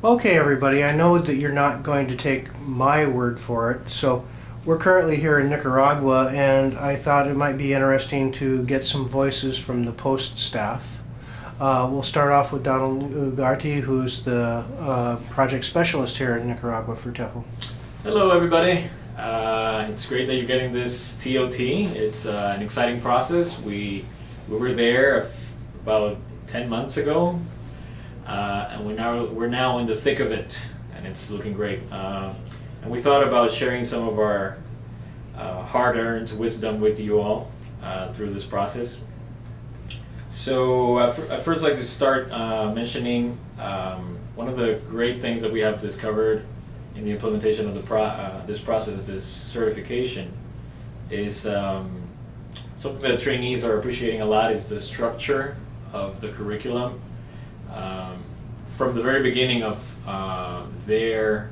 Okay, everybody, I know that you're not going to take my word for it, so we're currently here in Nicaragua, and I thought it might be interesting to get some voices from the Post staff. We'll start off with Donald Ugarte, who's the project specialist here in Nicaragua for TEPL. Hello, everybody. It's great that you're getting this TOT. It's an exciting process. We were there about 10 months ago, and we're now in the thick of it, and it's looking great. And we thought about sharing some of our hard-earned wisdom with you all through this process. So I'd first like to start mentioning one of the great things that we have discovered in the implementation of this process, this certification, is something that trainees are appreciating a lot is the structure of the curriculum. From the very beginning of their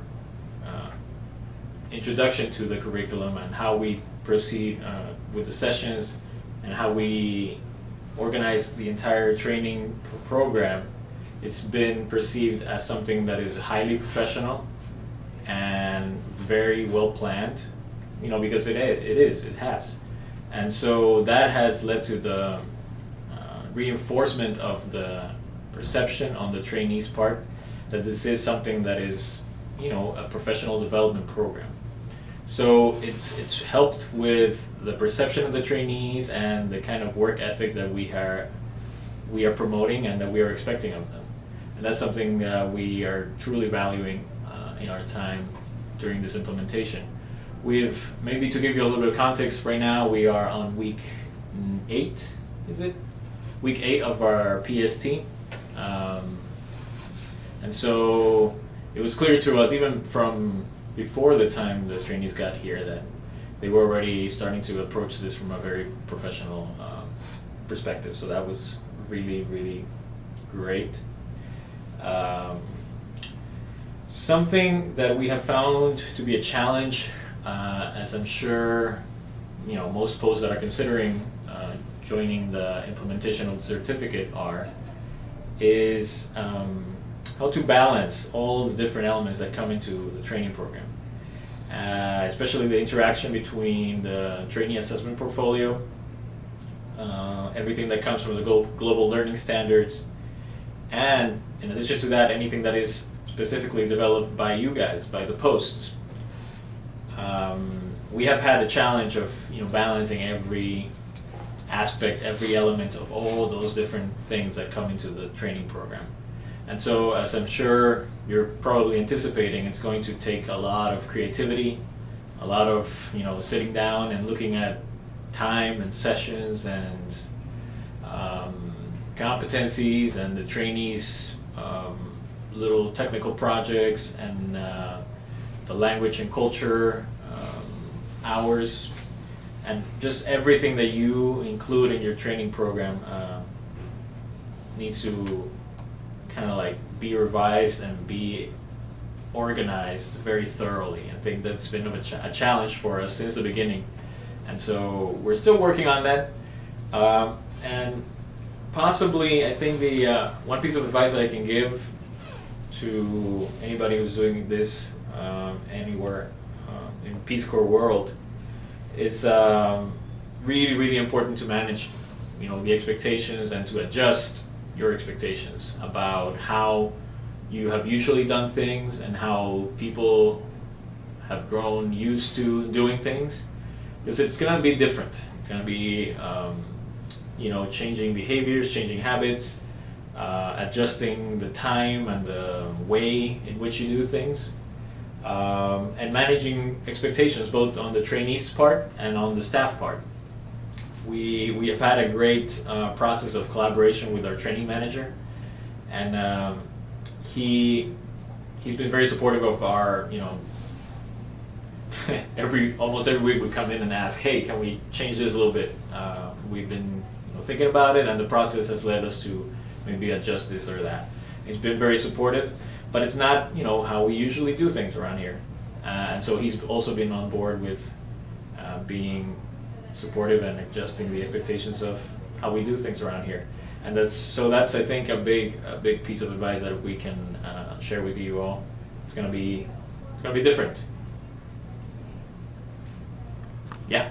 introduction to the curriculum and how we proceed with the sessions and how we organize the entire training program, it's been perceived as something that is highly professional and very well planned, because it has. And so that has led to the reinforcement of the perception on the trainees' part that this is something that is, a professional development program. So it's helped with the perception of the trainees and the kind of work ethic that we are promoting and that we are expecting of them. And that's something that we are truly valuing in our time during this implementation. Maybe to give you a little bit of context, right now we are on week 8, is it? Week 8 of our PST. And so it was clear to us, even from before the time the trainees got here, that they were already starting to approach this from a very professional perspective. So that was really, really great. Something that we have found to be a challenge, as I'm sure most posts that are considering joining the implementation of the certificate is how to balance all the different elements that come into the training program, especially the interaction between the trainee assessment portfolio, everything that comes from the global learning standards, and in addition to that, anything that is specifically developed by you guys, by the posts. We have had the challenge of balancing every aspect, every element of all those different things that come into the training program. And so, as I'm sure you're probably anticipating, it's going to take a lot of creativity, a lot of sitting down and looking at time and sessions and competencies and the trainees' little technical projects and the language and culture hours, and just everything that you include in your training program needs to kind of like be revised and be organized very thoroughly. I think that's been a challenge for us since the beginning, and so we're still working on that. And possibly, I think the one piece of advice that I can give to anybody who's doing this anywhere in Peace Corps world is really, really important to manage the expectations and to adjust your expectations about how you have usually done things and how people have grown used to doing things, because it's going to be different. It's going to be changing behaviors, changing habits, adjusting the time and the way in which you do things, and managing expectations both on the trainees' part and on the staff part. We have had a great process of collaboration with our training manager, and he's been very supportive of our almost every week we come in and ask, hey, can we change this a little bit? We've been thinking about it, and the process has led us to maybe adjust this or that. He's been very supportive, but it's not how we usually do things around here, and so he's also been on board with being supportive and adjusting the expectations of how we do things around here. And that's I think a big piece of advice that we can share with you all. It's gonna be different. Yeah.